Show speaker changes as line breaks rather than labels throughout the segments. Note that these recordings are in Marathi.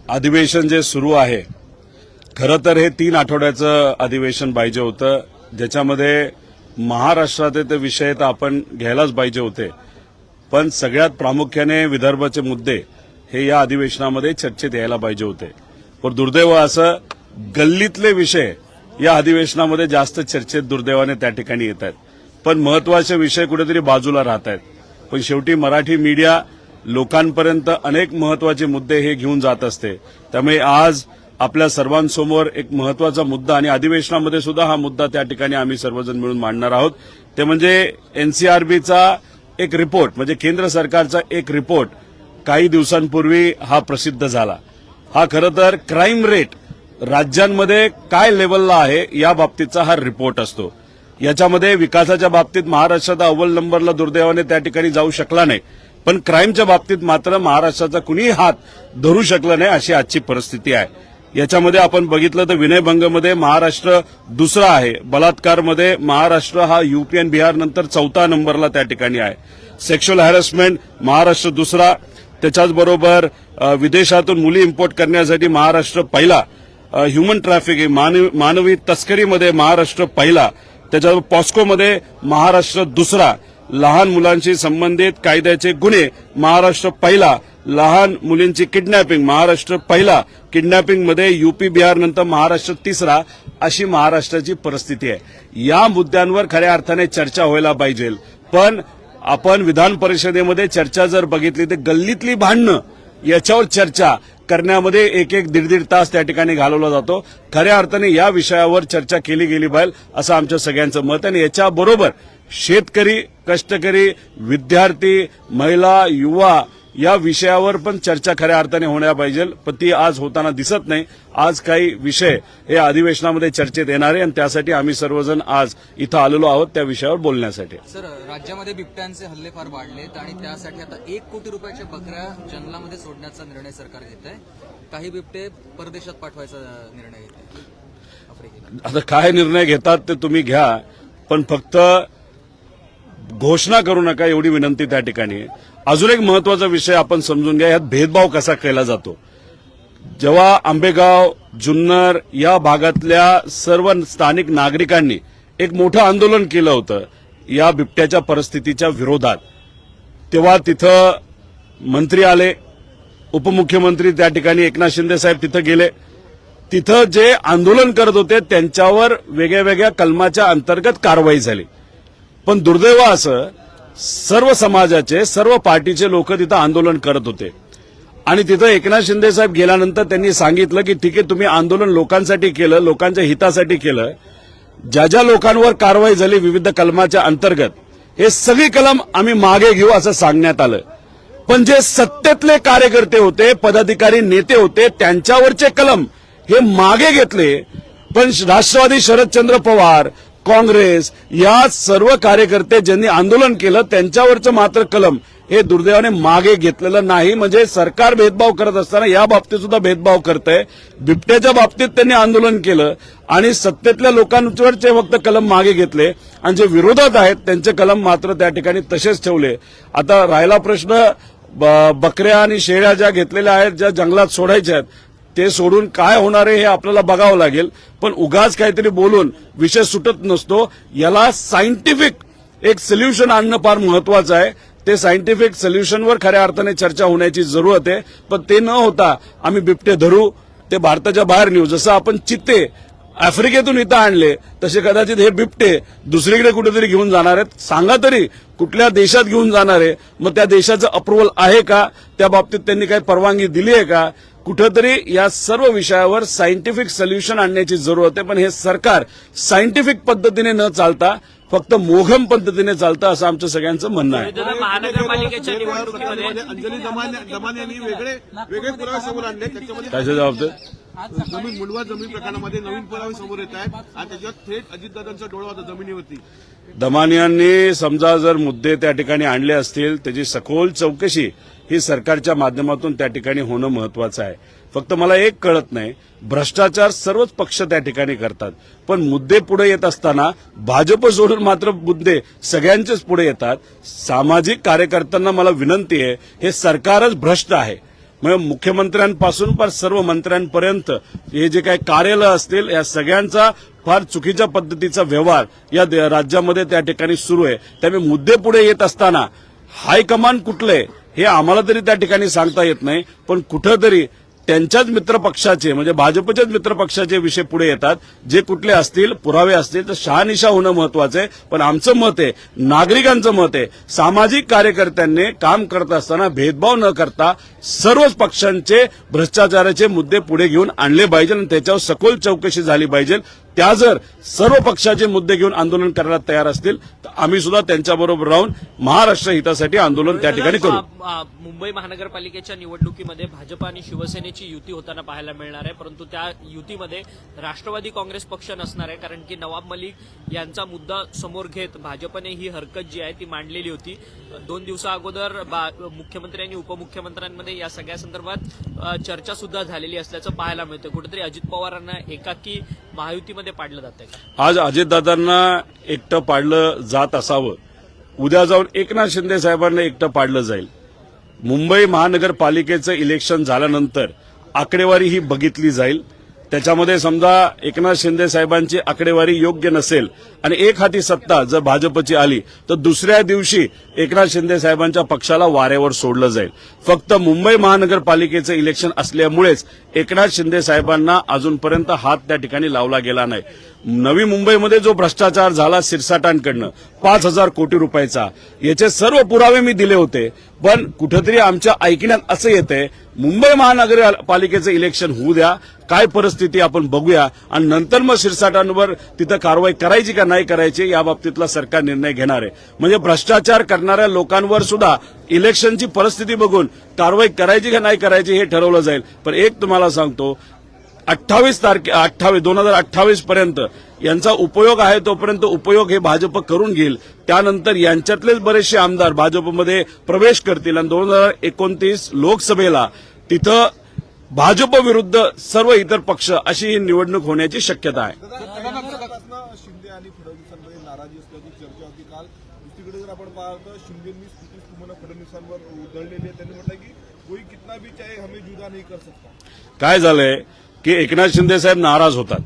अधिवेशन जे सुरू आहे, खरं तर हे 3 आठवड्याचं अधिवेशन पाहिजे होतं, ज्याच्यामध्ये महाराष्ट्राचे ते विषय तर आपण घ्यायलाच पाहिजे होते, पण सगळ्यात प्रामुख्याने विदर्भाचे मुद्दे हे या अधिवेशनामध्ये चर्चेत यायला पाहिजे होते. पण दुर्दैव असं गल्लीतले विषय या अधिवेशनामध्ये जास्त चर्चेत दुर्दैवाने त्या ठिकाणी येत आहेत, पण महत्वाचे विषय कुठेतरी बाजूला राहत आहेत. पण शेवटी मराठी मीडिया लोकांपर्यंत अनेक महत्वाचे मुद्दे हे घेऊन जात असते. त्यामुळे आज आपल्या सर्वांसमोर एक महत्वाचा मुद्दा आणि अधिवेशनामध्ये सुद्धा हा मुद्दा त्या ठिकाणी आम्ही सर्वजण मिळून मांडणार आहोत. ते म्हणजे एनसीआरबीचा एक रिपोर्ट, म्हणजे केंद्र सरकारचा एक रिपोर्ट काही दिवसांपूर्वी हा प्रसिद्ध झाला. हा खरं तर क्राईम रेट राज्यांमध्ये काय लेवलला आहे या बाबतीचा हा रिपोर्ट असतो. याच्यामध्ये विकासाच्या बाबतीत महाराष्ट्राचा अव्वल नंबरला दुर्दैवाने त्या ठिकाणी जाऊ शकला नाही, पण क्राईमच्या बाबतीत मात्र महाराष्ट्राचा कुणीही हात धरू शकला नाही, अशी आजची परिस्थिती आहे. याच्यामध्ये आपण बघितलं तर विनयभंगमध्ये महाराष्ट्र दुसरा आहे, बलात्कारमध्ये महाराष्ट्र हा यूपी आणि बिहार नंतर 4था नंबरला त्या ठिकाणी आहे, सेक्शुअल हॅरेसमेंट महाराष्ट्र दुसरा, त्याच्याचबरोबर विदेशातून मुली इम्पोर्ट करण्यासाठी महाराष्ट्र पहिला, ह्युमन ट्रॅफिकिंग मानवी तस्करीमध्ये महाराष्ट्र पहिला, त्याच्यावर पॉस्कोमध्ये महाराष्ट्र दुसरा, लहान मुलांशी संबंधित कायद्याचे गुन्हे महाराष्ट्र पहिला, लहान मुलींची किडनॅपिंग महाराष्ट्र पहिला, किडनॅपिंगमध्ये यूपी बिहार नंतर महाराष्ट्र तिसरा, अशी महाराष्ट्राची परिस्थिती आहे. या मुद्द्यांवर खऱ्या अर्थाने चर्चा व्हायला पाहिजे. पण आपण विधान परिषदेमध्ये चर्चा जर बघितली तर गल्लीतली भांडणं याच्यावर चर्चा करण्यामध्ये एक दीड तास त्या ठिकाणी घालवला जातो. खऱ्या अर्थाने या विषयावर चर्चा केली गेली पाहिजे असं आमच्या सगळ्यांचं मत आहे. आणि याच्याबरोबर शेतकरी, कष्टकरी, विद्यार्थी, महिला, युवा या विषयावर पण चर्चा खऱ्या अर्थाने होण्या पाहिजे, पण ती आज होताना दिसत नाही. आज काही विषय हे अधिवेशनामध्ये चर्चेत येणार आहे आणि त्यासाठी आम्ही सर्वजण आज इथं आलेलो आहोत त्या विषयावर बोलण्यासाठी.
सर, राज्यामध्ये बिबट्यांचे हल्ले फार वाढलेत आणि त्यासाठी आता 1 कोटी रुपयाच्या बकऱ्या जंगलामध्ये सोडण्याचा निर्णय सरकार घेत आहे. काही बिबटे परदेशात पाठवायचा निर्णय घेत आहे आफ्रिकेला.
आता काय निर्णय घेतात ते तुम्ही घ्या, पण फक्त घोषणा करू नका एवढी विनंती त्या ठिकाणी. अजून एक महत्वाचा विषय आपण समजून घ्या, यात भेदभाव कसा केला जातो. जेव्हा आंबेगाव, जुन्नर या भागातल्या सर्व स्थानिक नागरिकांनी एक मोठं आंदोलन केलं होतं या बिबट्याच्या परिस्थितीच्या विरोधात, तेव्हा तिथं मंत्री आले, उपमुख्यमंत्री त्या ठिकाणी एकनाथ शिंदे साहेब तिथं गेले. तिथं जे आंदोलन करत होते त्यांच्यावर वेगळ्या कलमाच्या अंतर्गत कारवाई झाली. पण दुर्दैव असं सर्व समाजाचे, सर्व पार्टीचे लोक तिथं आंदोलन करत होते आणि तिथं एकनाथ शिंदे साहेब गेल्यानंतर त्यांनी सांगितलं की ठीक आहे, तुम्ही आंदोलन लोकांसाठी केलं, लोकांच्या हितासाठी केलं, ज्या ज्या लोकांवर कारवाई झाली विविध कलमाच्या अंतर्गत हे सगळी कलम आम्ही मागे घेऊ असं सांगण्यात आलं. पण जे सत्तेतले कार्यकर्ते होते, पदाधिकारी, नेते होते, त्यांच्यावरचे कलम हे मागे घेतले. पण राष्ट्रवादी, शरदचंद्र पवार, काँग्रेस या सर्व कार्यकर्ते ज्यांनी आंदोलन केलं त्यांच्यावरचं मात्र कलम हे दुर्दैवाने मागे घेतलेलं नाही. म्हणजे सरकार भेदभाव करत असताना या बाबतीत सुद्धा भेदभाव करतंय. बिबट्याच्या बाबतीत त्यांनी आंदोलन केलं आणि सत्तेतल्या लोकांवरचे फक्त कलम मागे घेतले आणि जे विरोधात आहेत त्यांचे कलम मात्र त्या ठिकाणी तसेच ठेवले. आता राहिला प्रश्न बकऱ्या आणि शेळ्या ज्या घेतलेल्या आहेत, ज्या जंगलात सोडायच्या आहेत, ते सोडून काय होणार आहे हे आपल्याला बघावं लागेल. पण उगाच काहीतरी बोलून विषय सुटत नसतो. याला सायंटिफिक एक सोल्युशन आणणं फार महत्वाचं आहे. ते सायंटिफिक सोल्युशनवर खऱ्या अर्थाने चर्चा होण्याची जरूरत आहे. पण ते न होता आम्ही बिबटे धरू, ते भारताच्या बाहेर नेऊ. जसं आपण चित्ते आफ्रिकेतून इथं आणले तसे कदाचित हे बिबटे दुसरीकडे कुठेतरी घेऊन जाणार आहेत. सांगा तरी कुठल्या देशात घेऊन जाणार आहे, मग त्या देशाचं अप्रुव्हल आहे का, त्या बाबतीत त्यांनी काही परवानगी दिली आहे का. कुठेतरी या सर्व विषयावर सायंटिफिक सोल्युशन आणण्याची जरूरत आहे. पण हे सरकार सायंटिफिक पद्धतीने न चालता फक्त मोघम पद्धतीने चालतं असं आमचं सगळ्यांचं म्हणणं आहे.
महानगरपालिकेच्या निवडणुकीमध्ये अंजली दमाने यांनी वेगळे पुरावे समोर आणले. त्याच्यामध्ये
काय जबाब ते
जमीन मुंडवा जमीन प्रकरणामध्ये नवीन पुरावे समोर येत आहेत आणि त्याच्यात थेट अजितदादांचा डोळा होता जमिनीवरती.
दमानियांनी समजा जर मुद्दे त्या ठिकाणी आणले असतील त्याची सखोल चौकशी ही सरकारच्या माध्यमातून त्या ठिकाणी होणं महत्वाचं आहे. फक्त मला एक कळत नाही, भ्रष्टाचार सर्वच पक्ष त्या ठिकाणी करतात, पण मुद्दे पुढे येत असताना भाजप सोडून मात्र मुद्दे सगळ्यांचेच पुढे येतात. सामाजिक कार्यकर्त्यांना मला विनंती आहे, हे सरकारच भ्रष्ट आहे. म्हणजे मुख्यमंत्र्यांपासून पण सर्व मंत्र्यांपर्यंत हे जे काही कार्यालय असतील या सगळ्यांचा फार चुकीच्या पद्धतीचा व्यवहार या राज्यामध्ये त्या ठिकाणी सुरू आहे. त्यामुळे मुद्दे पुढे येत असताना हायकमांड कुठले हे आम्हाला तरी त्या ठिकाणी सांगता येत नाही, पण कुठंतरी त्यांच्याच मित्रपक्षाचे म्हणजे भाजपच्याच मित्रपक्षाचे विषय पुढे येतात. जे कुठले असतील पुरावे असतील तर शहानिशा होणं महत्वाचं आहे. पण आमचं मत आहे, नागरिकांचं मत आहे, सामाजिक कार्यकर्त्यांनी काम करत असताना भेदभाव न करता सर्वच पक्षांचे भ्रष्टाचाराचे मुद्दे पुढे घेऊन आणले पाहिजे आणि त्याच्यावर सखोल चौकशी झाली पाहिजे. त्या जर सर्व पक्षाचे मुद्दे घेऊन आंदोलन करायला तयार असतील तर आम्ही सुद्धा त्यांच्याबरोबर राहून महाराष्ट्र हितासाठी आंदोलन त्या ठिकाणी करू.
मुंबई महानगरपालिकेच्या निवडणुकीमध्ये भाजप आणि शिवसेनेची युती होताना पाहायला मिळणार आहे, परंतु त्या युतीमध्ये राष्ट्रवादी काँग्रेस पक्ष नसणार आहे, कारण की नवाब मलिक यांचा मुद्दा समोर घेत भाजपने ही हरकत जी आहे ती मांडलेली होती. 2 दिवसा अगोदर मुख्यमंत्री आणि उपमुख्यमंत्र्यांमध्ये या सगळ्या संदर्भात चर्चा सुद्धा झालेली असल्याचं पाहायला मिळतं. कुठेतरी अजित पवारांना एकाकी महायुतीमध्ये पाडलं जात आहे.
आज अजितदादांना एकटं पाडलं जात असावं, उद्या जाऊन एकनाथ शिंदे साहेबांना एकटं पाडलं जाईल. मुंबई महानगरपालिकेचं इलेक्शन झाल्यानंतर आकडेवारी ही बघितली जाईल. त्याच्यामध्ये समजा एकनाथ शिंदे साहेबांची आकडेवारी योग्य नसेल आणि एक हाती सत्ता जर भाजपची आली तर दुसऱ्या दिवशी एकनाथ शिंदे साहेबांच्या पक्षाला वाऱ्यावर सोडलं जाईल. फक्त मुंबई महानगरपालिकेचं इलेक्शन असल्यामुळेच एकनाथ शिंदे साहेबांना अजूनपर्यंत हात त्या ठिकाणी लावला गेला नाही. नवी मुंबईमध्ये जो भ्रष्टाचार झाला सिरसाटांकडनं 5,000 कोटी रुपयाचा, याचे सर्व पुरावे मी दिले होते. पण कुठेतरी आमच्या ऐकण्यात असं येतंय मुंबई महानगरपालिकेचं इलेक्शन होऊ द्या, काय परिस्थिती आपण बघूया आणि नंतर मग सिरसाटांवर तिथं कारवाई करायची का नाही करायची या बाबतीतला सरकार निर्णय घेणार आहे. म्हणजे भ्रष्टाचार करणाऱ्या लोकांवर सुद्धा इलेक्शनची परिस्थिती बघून कारवाई करायची का नाही करायची हे ठरवलं जाईल. पण एक तुम्हाला सांगतो, 2028 पर्यंत यांचा उपयोग आहे तोपर्यंत उपयोग हे भाजप करून घेईल. त्यानंतर यांच्यातलेच बरेचसे आमदार भाजपमध्ये प्रवेश करतील आणि 2029 लोकसभेला तिथं भाजप विरुद्ध सर्व इतर पक्ष अशी ही निवडणूक होण्याची शक्यता आहे.
शिंदे आणि फडणवीसांमध्ये नाराजी असल्याची चर्चा होती काल. दुसरीकडे जर आपण पाहतो शिंदेंनी स्तुती सुमन फडणवीसांवर उधळलेली आहे. त्यांनी म्हटलं की कोई कितना भी चाहे हमें जुदा नहीं कर सकता.
काय झालंय की एकनाथ शिंदे साहेब नाराज होतात,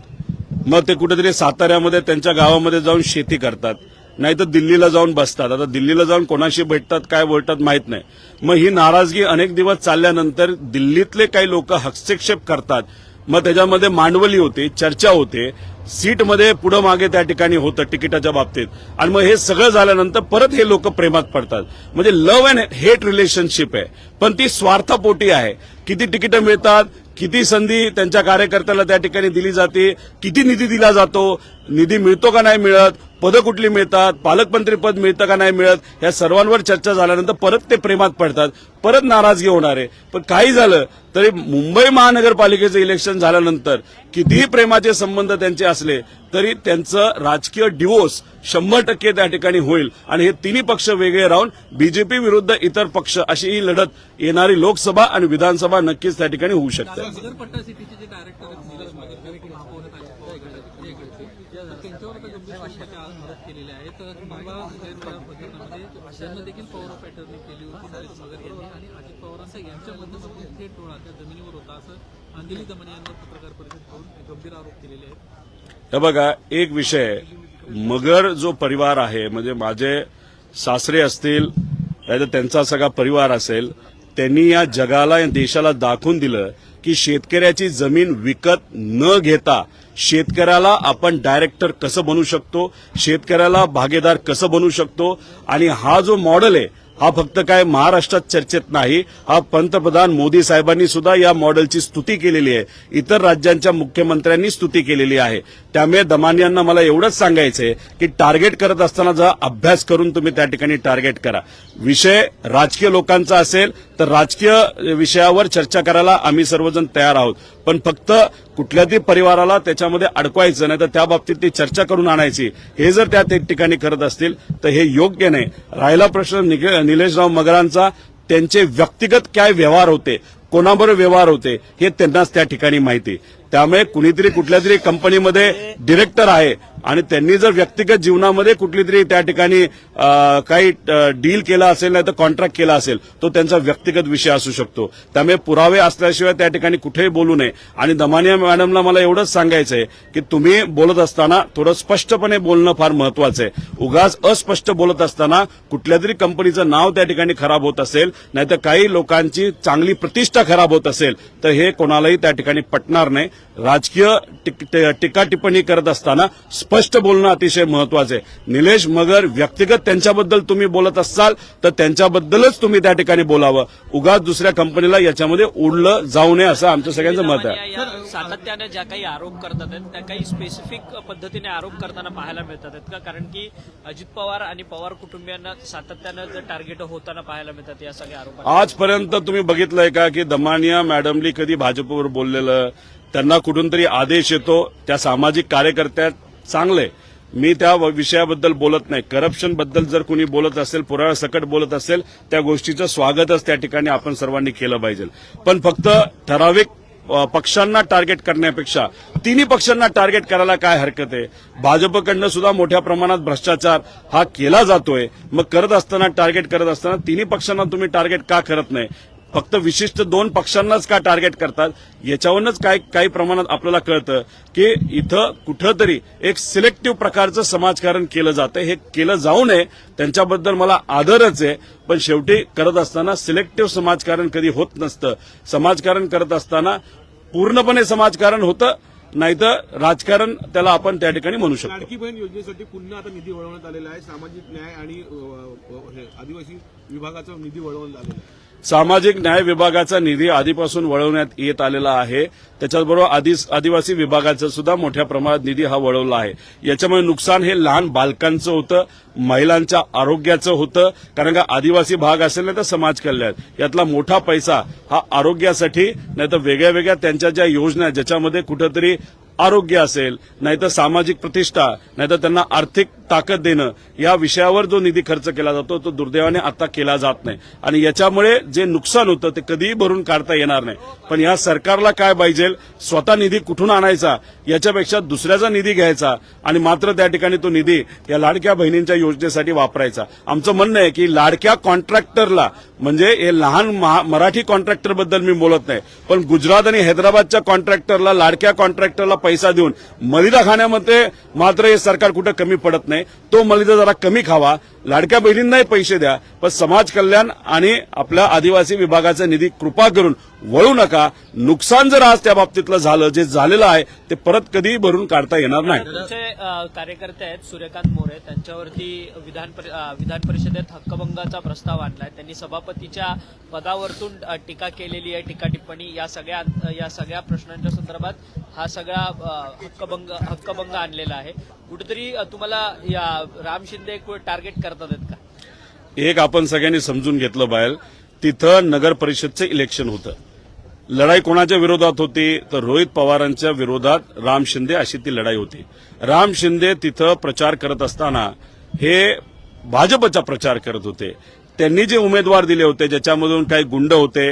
मग ते कुठेतरी साताऱ्यामध्ये त्यांच्या गावामध्ये जाऊन शेती करतात, नाही तर दिल्लीला जाऊन बसतात. आता दिल्लीला जाऊन कोणाशी भेटतात काय बोलतात माहित नाही. मग ही नाराजगी अनेक दिवस चालल्यानंतर दिल्लीतले काही लोक हस्तक्षेप करतात. मग त्याच्यामध्ये मांडवली होते, चर्चा होते, सीटमध्ये पुढं मागे त्या ठिकाणी होतं तिकिटाच्या बाबतीत. आणि मग हे सगळं झाल्यानंतर परत हे लोक प्रेमात पडतात. म्हणजे लव्ह अँड हेट रिलेशनशिप आहे, पण ती स्वार्थापोटी आहे. किती तिकीटं मिळतात, किती संधी त्यांच्या कार्यकर्त्याला त्या ठिकाणी दिली जाते, किती निधी दिला जातो, निधी मिळतो का नाही मिळत, पदं कुठली मिळतात, पालकमंत्री पद मिळतं का नाही मिळत, या सर्वांवर चर्चा झाल्यानंतर परत ते प्रेमात पडतात, परत नाराजगी होणार आहे. पण काही झालं तरी मुंबई महानगरपालिकेचं इलेक्शन झाल्यानंतर कितीही प्रेमाचे संबंध त्यांचे असले तरी त्यांचं राजकीय डिवोर्स 100% त्या ठिकाणी होईल. आणि हे तिन्ही पक्ष वेगळे राहून बीजेपी विरुद्ध इतर पक्ष अशी ही लढत येणारी लोकसभा आणि विधानसभा नक्कीच त्या ठिकाणी होऊ शकते.
नगरपट्टा सिटीचे जे डायरेक्टर आहेत नीरज मगर महापौर त्यांच्यावर आता गंभीर स्वरूपाच्या आज मदत केलेली आहे. तर मागल्या प्रकरणामध्ये अशांना देखील पॉवर ऑफ अटर्नी केली होती नीरज मगर यांनी आणि अजित पवारांचा यांच्या माध्यमातून थेट डोळा त्या जमिनीवर होता असं अंजली दमन यांवर पत्रकार परिषद करून गंभीर आरोप केलेले आहेत.
हे बघा, एक विषय, मगर जो परिवार आहे म्हणजे माझे सासरे असतील नाही तर त्यांचा सगळा परिवार असेल, त्यांनी या जगाला या देशाला दाखवून दिलं की शेतकऱ्याची जमीन विकत न घेता शेतकऱ्याला आपण डायरेक्टर कसं बनवू शकतो, शेतकऱ्याला भागीदार कसं बनवू शकतो. आणि हा जो मॉडेल आहे हा फक्त काय महाराष्ट्रात चर्चेत नाही, हा पंतप्रधान मोदी साहेबांनी सुद्धा या मॉडेलची स्तुती केलेली आहे, इतर राज्यांच्या मुख्यमंत्र्यांनी स्तुती केलेली आहे. त्यामुळे दमानी यांना मला एवढंच सांगायचंय की टार्गेट करत असताना जरा अभ्यास करून तुम्ही त्या ठिकाणी टार्गेट करा. विषय राजकीय लोकांचा असेल तर राजकीय विषयावर चर्चा करायला आम्ही सर्वजण तयार आहोत, पण फक्त कुठल्याही परिवाराला त्याच्यामध्ये अडकवायचं नाही तर त्या बाबतीत ती चर्चा करून आणायची, हे जर त्या ठिकाणी करत असतील तर हे योग्य नाही. राहिला प्रश्न निलेशराव मगरांचा, त्यांचे व्यक्तिगत काय व्यवहार होते, कोणाबरोबर व्यवहार होते हे त्यांनाच त्या ठिकाणी माहिती. त्यामुळे कुणीतरी कुठल्या तरी कंपनीमध्ये डिरेक्टर आहे आणि त्यांनी जर व्यक्तिगत जीवनामध्ये कुठली तरी त्या ठिकाणी काही डील केला असेल नाही तर कॉन्ट्रॅक्ट केला असेल तो त्यांचा व्यक्तिगत विषय असू शकतो. त्यामुळे पुरावे असल्याशिवाय त्या ठिकाणी कुठेही बोलू नये. आणि दमानिया मॅडमला मला एवढंच सांगायचं आहे की तुम्ही बोलत असताना थोडं स्पष्टपणे बोलणं फार महत्वाचं आहे. उगाच अस्पष्ट बोलत असताना कुठल्या तरी कंपनीचं नाव त्या ठिकाणी खराब होत असेल नाहीतर काही लोकांची चांगली प्रतिष्ठा खराब होत असेल तर हे कोणालाही त्या ठिकाणी पटणार नाही. राजकीय टीका टिप्पणी करत असताना स्पष्ट बोलणं अतिशय महत्वाचं आहे. निलेश मगर व्यक्तिगत त्यांच्याबद्दल तुम्ही बोलत असाल तर त्यांच्याबद्दलच तुम्ही त्या ठिकाणी बोलावं. उगाच दुसऱ्या कंपनीला याच्यामध्ये उडलं जाऊ नये असं आमचं सगळ्यांचं मत आहे.
या सातत्याने ज्या काही आरोप करतात आहेत त्या काही स्पेसिफिक पद्धतीने आरोप करताना पाहायला मिळतात आहेत का? कारण की अजित पवार आणि पवार कुटुंबियांना सातत्यानं टार्गेट होताना पाहायला मिळतात या सगळ्या आरोप.
आजपर्यंत तुम्ही बघितलंय का की दमानिया मॅडमनी कधी भाजपवर बोललेलं, त्यांना कुठून तरी आदेश येतो, त्या सामाजिक कार्यकर्त्या चांगले, मी त्या विषयाबद्दल बोलत नाही. करप्शन बद्दल जर कोणी बोलत असेल, पुराव्यासकट बोलत असेल, त्या गोष्टीचं स्वागतच त्या ठिकाणी आपण सर्वांनी केलं पाहिजे. पण फक्त ठराविक पक्षांना टार्गेट करण्यापेक्षा तिन्ही पक्षांना टार्गेट करायला काय हरकत आहे? भाजपकडनं सुद्धा मोठ्या प्रमाणात भ्रष्टाचार हा केला जातोय. मग करत असताना टार्गेट करत असताना तिन्ही पक्षांना तुम्ही टार्गेट का करत नाही? फक्त विशिष्ट 2 पक्षांनाच का टार्गेट करतात? याच्यावरूनच काही प्रमाणात आपल्याला कळतं की इथं कुठंतरी एक सिलेक्टिव्ह प्रकारचं समाजकारण केलं जातं. हे केलं जाऊ नये, त्यांच्याबद्दल मला आदरच आहे. पण शेवटी करत असताना सिलेक्टिव्ह समाजकारण कधी होत नसतं. समाजकारण करत असताना पूर्णपणे समाजकारण होतं, नाहीतर राजकारण त्याला आपण त्या ठिकाणी म्हणू शकतो.
लाडकी बहीण योजनेसाठी पुन्हा आता निधी वळवण्यात आलेला आहे. सामाजिक न्याय आणि आदिवासी विभागाचा निधी वळवण्यात आलेला आहे.
सामाजिक न्याय विभागाचा निधी आधीपासून वळवण्यात येत आलेला आहे. त्याच्याचबरोबर आदिवासी विभागाचा सुद्धा मोठ्या प्रमाणात निधी हा वळवला आहे. याच्यामुळे नुकसान हे लहान बालकांचं होतं, महिलांच्या आरोग्याचं होतं. कारण का आदिवासी भाग असेल नाही तर समाज कल्याण, यातला मोठा पैसा हा आरोग्यासाठी नाही तर वेगळ्या वेगळ्या त्यांच्या ज्या योजना आहेत ज्याच्यामध्ये कुठंतरी आरोग्य असेल, नाहीतर सामाजिक प्रतिष्ठा, नाहीतर त्यांना आर्थिक ताकद देणं, या विषयावर जो निधी खर्च केला जातो तो दुर्दैवाने आता केला जात नाही. आणि याच्यामुळे जे नुकसान होतं ते कधीही भरून काढता येणार नाही. पण या सरकारला काय पाहिजे, स्वतः निधी कुठून आणायचा याच्यापेक्षा दुसऱ्याचा निधी घ्यायचा आणि मात्र त्या ठिकाणी तो निधी या लाडक्या बहिणींच्या योजनेसाठी वापरायचा. आमचं म्हणणं आहे की लाडक्या कॉन्ट्रॅक्टरला, म्हणजे हे लहान मराठी कॉन्ट्रॅक्टरबद्दल मी बोलत नाही, पण गुजरात आणि हैदराबादच्या कॉन्ट्रॅक्टरला, लाडक्या कॉन्ट्रॅक्टरला पैसा देऊन मलिदा खाण्यामध्ये मात्र हे सरकार कुठं कमी पडत नाही. तो मलिदा जरा कमी खावा, लाडक्या बहिणींनाही पैसे द्या, पण समाज कल्याण आणि आपल्या आदिवासी विभागाचा निधी कृपा करून वळू नका. नुकसान जर आज त्या बाबतीतलं झालं, जे झालेलं आहे ते परत कधीही भरून काढता येणार नाही.
तुमचे कार्यकर्ते आहेत सूर्यकांत मोरे, त्यांच्यावरती विधान परिषदेत हक्कभंगाचा प्रस्ताव आणलाय. त्यांनी सभापतीच्या पदावरतून टीका केलेली आहे, टीका टिप्पणी. या सगळ्या प्रश्नांच्या संदर्भात हा सगळा हक्कभंग आणलेला आहे. कुठेतरी तुम्हाला या राम शिंदे टार्गेट करतात आहेत का?
एक आपण सगळ्यांनी समजून घेतलं पाहिजे, तिथं नगर परिषदचं इलेक्शन होतं. लढाई कोणाच्या विरोधात होती तर रोहित पवारांच्या विरोधात राम शिंदे अशी ती लढाई होती. राम शिंदे तिथं प्रचार करत असताना हे भाजपचा प्रचार करत होते. त्यांनी जे उमेदवार दिले होते ज्याच्यामधून काही गुंड होते,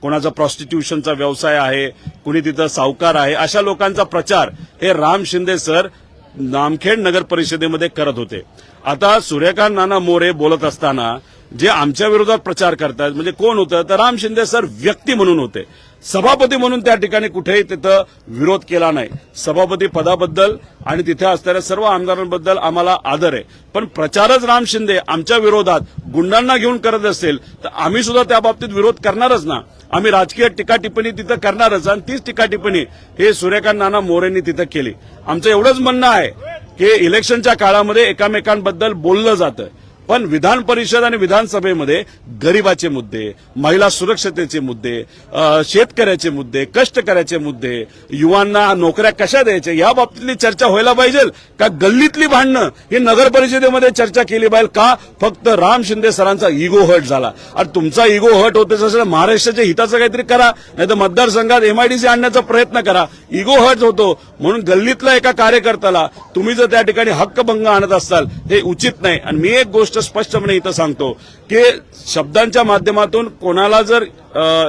कोणाचा प्रॉस्टिट्यूशनचा व्यवसाय आहे, कुणी तिथं सावकार आहे, अशा लोकांचा प्रचार हे राम शिंदे सर नामखेड नगर परिषदेमध्ये करत होते. आता सूर्यकांत नाना मोरे बोलत असताना जे आमच्या विरोधात प्रचार करतात म्हणजे कोण होतं तर राम शिंदे सर व्यक्ती म्हणून होते. सभापती म्हणून त्या ठिकाणी कुठेही तिथं विरोध केला नाही. सभापती पदाबद्दल आणि तिथे असणाऱ्या सर्व आमदारांबद्दल आम्हाला आदर आहे. पण प्रचारच राम शिंदे आमच्या विरोधात गुंडांना घेऊन करत असेल तर आम्ही सुद्धा त्या बाबतीत विरोध करणारच ना. आम्ही राजकीय टीका टिप्पणी तिथं करणारच आणि तीच टीका टिप्पणी हे सूर्यकांत नाना मोरेंनी तिथं केली. आमचं एवढंच म्हणणं आहे की इलेक्शनच्या काळामध्ये एकामेकांबद्दल बोललं जातं, पण विधान परिषद आणि विधानसभेमध्ये गरिबाचे मुद्दे, महिला सुरक्षतेचे मुद्दे, शेतकऱ्याचे मुद्दे, कष्टकऱ्याचे मुद्दे, युवांना नोकऱ्या कशा द्यायच्या या बाबतीतली चर्चा व्हायला पाहिजे का गल्लीतली भांडणं ही नगर परिषदेमध्ये चर्चा केली पाहिजे का? फक्त राम शिंदे सरांचा इगो हर्ट झाला. आणि तुमचा इगो हर्ट होत असेल महाराष्ट्राच्या हिताचं काहीतरी करा, नाही तर मतदारसंघात एमआयडीसी आणण्याचा प्रयत्न करा. इगो हर्ट होतो म्हणून गल्लीतल्या एका कार्यकर्त्याला तुम्ही जर त्या ठिकाणी हक्कभंग आणत असाल हे उचित नाही. आणि मी एक गोष्ट स्पष्टपणे इथं सांगतो की शब्दांच्या माध्यमातून कोणाला जर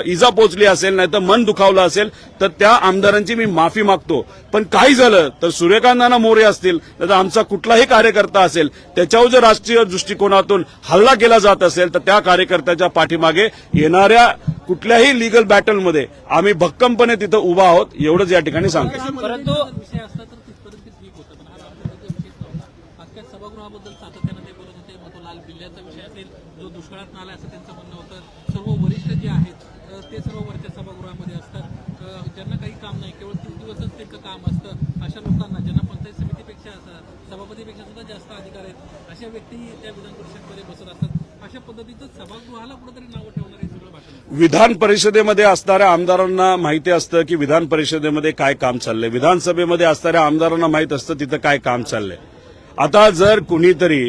इजा पोचली असेल नाही तर मन दुखावलं असेल तर त्या आमदारांची मी माफी मागतो. पण काही झालं तर सूर्यकांत मोरे असतील तर आमचा कुठलाही कार्यकर्ता असेल त्याच्यावर जर राष्ट्रीय दृष्टिकोनातून हल्ला केला जात असेल तर त्या कार्यकर्त्याच्या पाठीमागे येणाऱ्या कुठल्याही लिगल बॅटलमध्ये आम्ही भक्कमपणे तिथं उभा आहोत एवढंच या ठिकाणी सांगतो.
परंतु
विषय असता तर तिथपर्यंत ठीक होतं, पण हा रामटेकचा विषय नव्हता. अख्ख्या सभागृहाबद्दल सातत्यानं ते बोलत होते. मग तो लाल बिल्ल्याचा विषय असेल, जो दुष्काळात नाला असं त्यांचं म्हणणं होतं. सर्व वरिष्ठ जे आहेत ते सर्व वरच्या सभागृहामध्ये असतात. ज्यांना काही काम नाही, केवळ 3 दिवसच त्यांचं काम असतं, अशा लोकांना ज्यांना पंचायत समितीपेक्षा सभापतीपेक्षा सुद्धा जास्त अधिकार आहेत, अशा व्यक्तीही त्या विधान परिषदेमध्ये बसत असतात. अशा पद्धतीचं सभागृहाला कुठेतरी नावं ठेवणार हे सगळं भाषण.
विधान परिषदेमध्ये असणाऱ्या आमदारांना माहिती असतं की विधान परिषदेमध्ये काय काम चाललंय, विधानसभेमध्ये असणाऱ्या आमदारांना माहित असतं तिथं काय काम चाललंय. आता जर कुणीतरी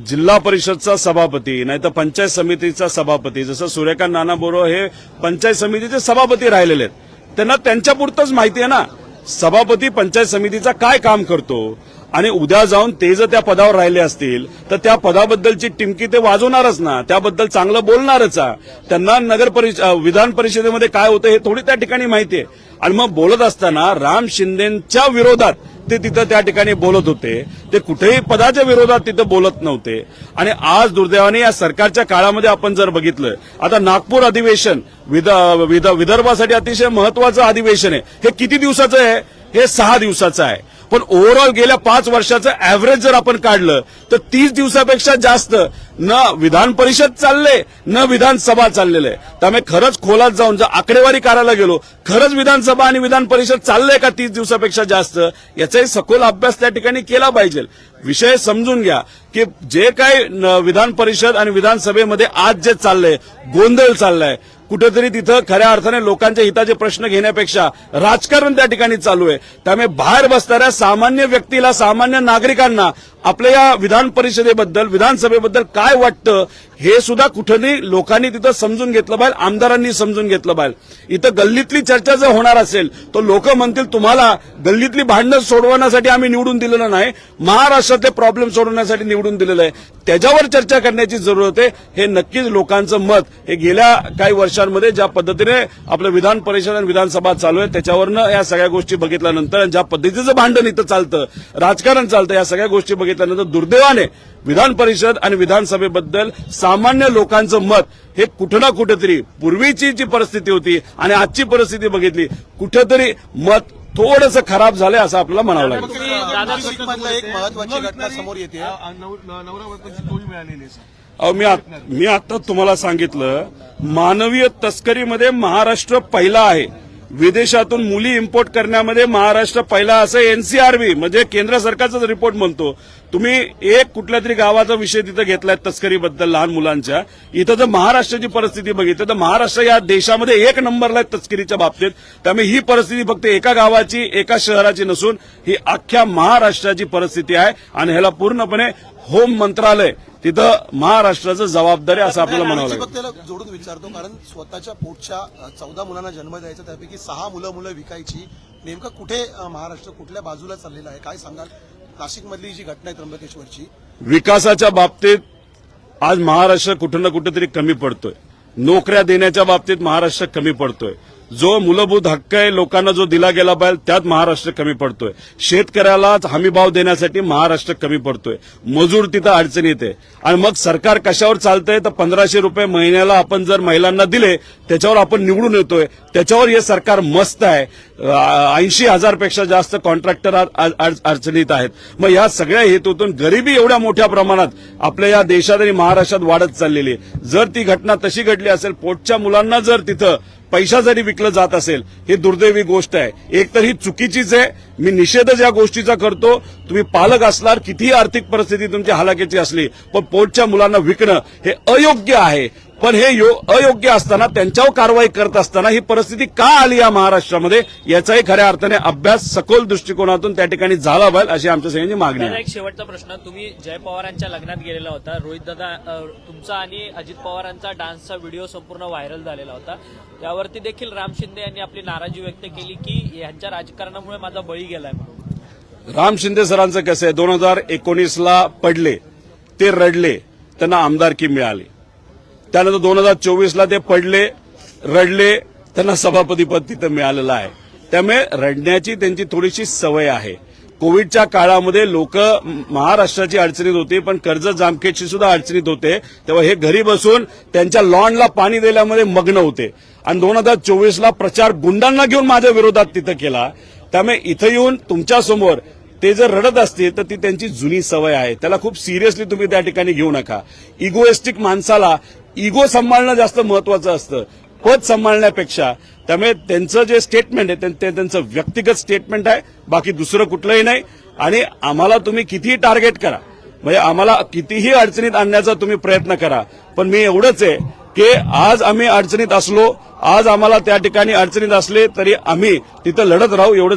जिल्हा परिषदचा सभापती नाही तर पंचायत समितीचा सभापती, जसं सूर्यकांत नानाबोरो हे पंचायत समितीचे सभापती राहिलेले आहेत, त्यांना त्यांच्यापुरतंच माहिती आहे ना सभापती पंचायत समितीचा काय काम करतो. आणि उद्या जाऊन ते जर त्या पदावर राहिले असतील तर त्या पदाबद्दलची टिमकी ते वाजवणारच ना, त्याबद्दल चांगलं बोलणारच. त्यांना विधान परिषदेमध्ये काय होतं हे थोडी त्या ठिकाणी माहिती आहे. आणि मग बोलत असताना राम शिंदेच्या विरोधात ते तिथं त्या ठिकाणी बोलत होते, ते कुठेही पदाच्या विरोधात तिथं बोलत नव्हते. आणि आज दुर्दैवाने या सरकारच्या काळामध्ये आपण जर बघितलं, आता नागपूर अधिवेशन विदर्भासाठी अतिशय महत्वाचं अधिवेशन आहे. हे किती दिवसाचं आहे? हे 6 दिवसाचं आहे. पण ओव्हरऑल गेल्या 5 वर्षाचं ऍव्हरेज जर आपण काढलं तर 30 दिवसापेक्षा जास्त न विधान परिषद चालले न विधानसभा चाललेलं आहे. त्यामुळे खरंच खोलात जाऊन जर आकडेवारी करायला गेलो, खरंच विधानसभा आणि विधान परिषद चाललंय का 30 दिवसापेक्षा जास्त, याचाही सखोल अभ्यास त्या ठिकाणी केला पाहिजे. विषय समजून घ्या की जे काही विधान परिषद आणि विधानसभेमध्ये आज जे चाललंय, गोंधळ चाललाय, कुठेतरी तिथं खऱ्या अर्थाने लोकांच्या हिताचे प्रश्न घेण्यापेक्षा राजकारण त्या ठिकाणी चालू आहे. त्यामुळे बाहेर बसणाऱ्या सामान्य व्यक्तीला, सामान्य नागरिकांना आपल्या या विधान परिषदेबद्दल, विधानसभेबद्दल काय वाटतं हे सुद्धा कुठेतरी लोकांनी तिथं समजून घेतलं पाहिजे, आमदारांनी समजून घेतलं पाहिजे. इथं गल्लीतली चर्चा जर होणार असेल तर लोक म्हणतील तुम्हाला गल्लीतली भांडणं सोडवण्यासाठी आम्ही निवडून दिलेलं नाही, महाराष्ट्रातले प्रॉब्लेम सोडवण्यासाठी निवडून दिलेलं आहे. त्याच्यावर चर्चा करण्याची जरूरत आहे. हे नक्कीच लोकांचं मत हे गेल्या काही वर्षांमध्ये ज्या पद्धतीने आपलं विधान परिषद आणि विधानसभा चालू आहे त्याच्यावरनं या सगळ्या गोष्टी बघितल्यानंतर, ज्या पद्धतीचं भांडण इथं चालतं, राजकारण चालतं, या सगळ्या गोष्टी बघितल्यानंतर दुर्दैवाने विधान परिषद आणि विधानसभेबद्दल सामान्य लोकांचं मत हे कुठं ना कुठेतरी पूर्वीची जी परिस्थिती होती आणि आजची परिस्थिती बघितली, कुठेतरी मत थोडंसं खराब झालंय असं आपल्याला म्हणावं लागेल.
नाशिकमधला एक महत्वाची घटना समोर येते.
नवरा बायकोची टोळी मिळालेली आहे.
अहो, मी आता तुम्हाला सांगितलं, मानवीय तस्करीमध्ये महाराष्ट्र पहिला आहे. विदेशातून मुली इम्पोर्ट करण्यामध्ये महाराष्ट्र पहिला, असं एनसीआरबी म्हणजे केंद्र सरकारचाच रिपोर्ट म्हणतो. तुम्ही एक कुठल्या तरी गावाचा विषय तिथं घेतलाय तस्करीबद्दल लहान मुलांच्या, इथं जर महाराष्ट्राची परिस्थिती बघितली तर महाराष्ट्र या देशामध्ये 1 नंबरला आहे तस्करीच्या बाबतीत. त्यामुळे ही परिस्थिती फक्त एका गावाची, एका शहराची नसून ही अख्ख्या महाराष्ट्राची परिस्थिती आहे. आणि ह्याला पूर्णपणे होम मंत्रालय तिथं महाराष्ट्राचं जबाबदारी असं आपल्याला म्हणावं लागेल.
त्याला जोडून विचारतो, कारण स्वतःच्या पोटच्या 14 मुलांना जन्म द्यायचा, त्यापैकी 6 मुलं विकायची. नेमकं कुठे महाराष्ट्र कुठल्या बाजूला चाललेला आहे, काय सांगाल? नाशिकमधली जी घटना आहे त्र्यंबकेश्वरची,
विकासाच्या बाबतीत आज महाराष्ट्र कुठं ना कुठेतरी कमी पडतोय. नोकऱ्या देण्याच्या बाबतीत महाराष्ट्र कमी पडतोय. जो मूलभूत हक्क आहे लोकांना जो दिला गेला पाहिजे त्यात महाराष्ट्र कमी पडतोय. शेतकऱ्याला हमीभाव देण्यासाठी महाराष्ट्र कमी पडतोय. मजूर तिथं अडचणी येते. आणि मग सरकार कशावर चालतंय तर 1500 रुपये महिन्याला आपण जर महिलांना दिले त्याच्यावर आपण निवडून येतोय, त्याच्यावर हे सरकार मस्त आहे. 80,000 पेक्षा जास्त कॉन्ट्रॅक्टर अडचणीत आहेत. मग या सगळ्या हेतूतून गरिबी एवढ्या मोठ्या प्रमाणात आपल्या या देशात आणि महाराष्ट्रात वाढत चाललेली आहे. जर ती घटना तशी घडली असेल, पोटच्या मुलांना जर तिथं पैशासाठी विकलं जात असेल, ही दुर्दैवी गोष्ट आहे. एक तर ही चुकीचीच आहे. मी निषेधच या गोष्टीचा करतो. तुम्ही पालक असणार, कितीही आर्थिक परिस्थिती तुमची हलाखीची असली, पण पोटच्या मुलांना विकणं हे अयोग्य आहे. पण हे अयोग्य असताना त्यांच्यावर कारवाई करत असताना ही परिस्थिती का आली या महाराष्ट्रामध्ये, याचाही खऱ्या अर्थाने अभ्यास सखोल दृष्टिकोनातून त्या ठिकाणी झाला पाहिजे अशी आमच्या सगळ्यांची मागणी आहे.
एक शेवटचा प्रश्न, तुम्ही जय पवारांच्या लग्नात गेलेला होता. रोहित दादा, तुमचा आणि अजित पवारांचा डान्सचा व्हिडिओ संपूर्ण व्हायरल झालेला होता. त्यावरती देखील राम शिंदे यांनी आपली नाराजी व्यक्त केली की यांच्या राजकारणामुळे माझा बळी गेलाय म्हणून.
राम शिंदे सरांचं कसं आहे, 2019ला पडले, ते रडले, त्यांना आमदारकी मिळाली. त्यानंतर 2024ला ते पडले, रडले, त्यांना सभापतीपद तिथं मिळालेलं आहे. त्यामुळे रडण्याची त्यांची थोडीशी सवय आहे. कोविडच्या काळामध्ये लोक महाराष्ट्राची अडचणीत होती, पण कर्जत जामखेडची सुद्धा अडचणीत होते. तेव्हा हे घरी बसून त्यांच्या लॉनला पाणी दिल्यामध्ये मग्न होते. आणि 2024ला प्रचार गुंडांना घेऊन माझ्या विरोधात तिथं केला. त्यामुळे इथं येऊन तुमच्यासमोर ते जर रडत असतील तर ती त्यांची जुनी सवय आहे. त्याला खूप सिरियसली तुम्ही त्या ठिकाणी घेऊ नका. इगोइस्टिक माणसाला इगो सांभाळणं जास्त महत्वाचं असतं, पद सांभाळण्यापेक्षा. त्यामुळे त्यांचं जे स्टेटमेंट आहे ते त्यांचं व्यक्तिगत स्टेटमेंट आहे, बाकी दुसरं कुठलंही नाही. आणि आम्हाला तुम्ही कितीही टार्गेट करा, म्हणजे आम्हाला कितीही अडचणीत आणण्याचा तुम्ही प्रयत्न करा, पण मी एवढंच आहे की आज आम्ही अडचणीत असलो, आज आम्हाला त्या ठिकाणी अडचणीत असले तरी आम्ही तिथं लढत राहू, एवढंच